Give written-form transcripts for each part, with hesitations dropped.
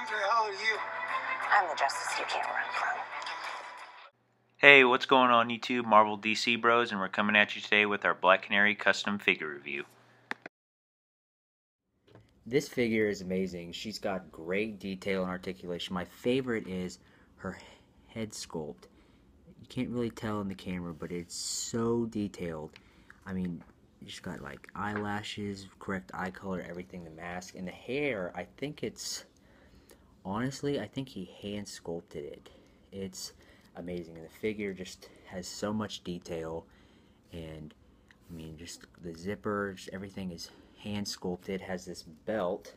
the hell are you? I'm the justice you can't run from. Hey, what's going on YouTube? Marvel DC Bros, and we're coming at you today with our Black Canary custom figure review. This figure is amazing. She's got great detail and articulation. My favorite is her head sculpt. You can't really tell in the camera, but it's so detailed. I mean, she's got like eyelashes, correct eye color, everything, the mask, and the hair. I think he hand sculpted it. It's amazing, and the figure just has so much detail, and I mean, just the zipper, just everything is hand sculpted. Has this belt,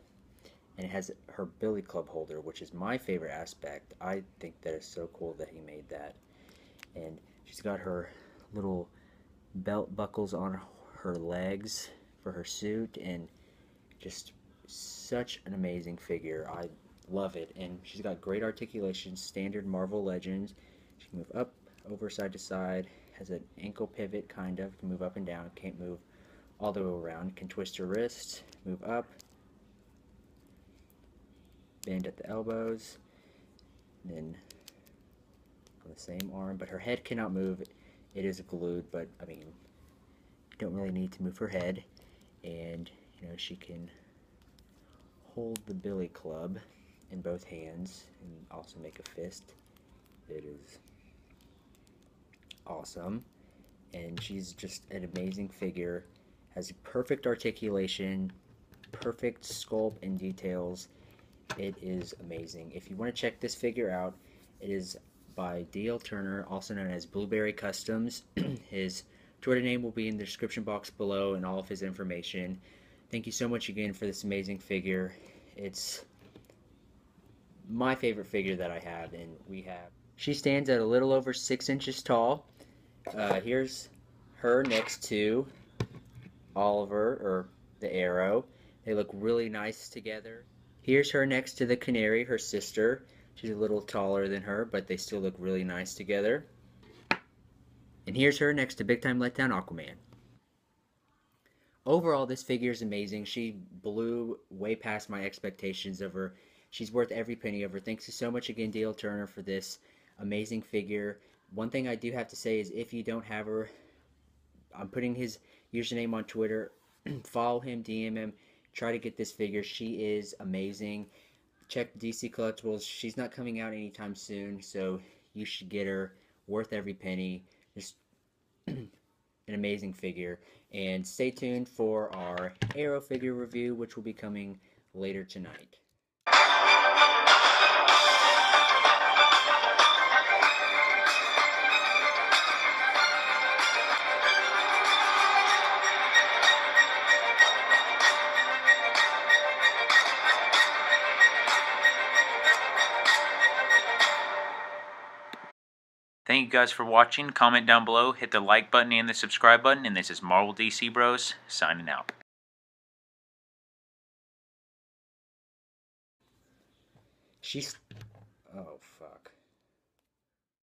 and it has her billy club holder, which is my favorite aspect. I think that is so cool that he made that. And she's got her little belt buckles on her legs for her suit, and just such an amazing figure. I love it. And she's got great articulation, standard Marvel Legends. She can move up, over, side to side, has an ankle pivot, kind of, can move up and down, can't move all the way around, can twist her wrists, move up, bend at the elbows, and then on the same arm, but her head cannot move. It is glued, but I mean, you don't really need to move her head. And you know, she can hold the billy club in both hands and also make a fist. It is awesome, and she's just an amazing figure. Has perfect articulation, perfect sculpt and details. It is amazing. If you want to check this figure out, it is by D.L. Turner, also known as Blueberry Customs. His Twitter name will be in the description box below, and all of his information. Thank you so much again for this amazing figure. It's my favorite figure that I have, and we have. She stands at a little over 6 inches tall. Here's her next to Oliver, or the Arrow. They look really nice together. Here's her next to the Canary, her sister. She's a little taller than her, but they still look really nice together. And here's her next to Big Time Letdown Aquaman. Overall, this figure is amazing. She blew way past my expectations of her. She's worth every penny of her. Thanks so much again, D.L. Turner, for this amazing figure. One thing I do have to say is, if you don't have her, I'm putting his username on Twitter. Follow him, DM him, try to get this figure. She is amazing. Check DC Collectibles. She's not coming out anytime soon, so you should get her. Worth every penny. Just an amazing figure. And stay tuned for our Arrow figure review, which will be coming later tonight. Thank you guys for watching. Comment down below, hit the like button and the subscribe button, and this is Marvel DC Bros signing out. She's... oh...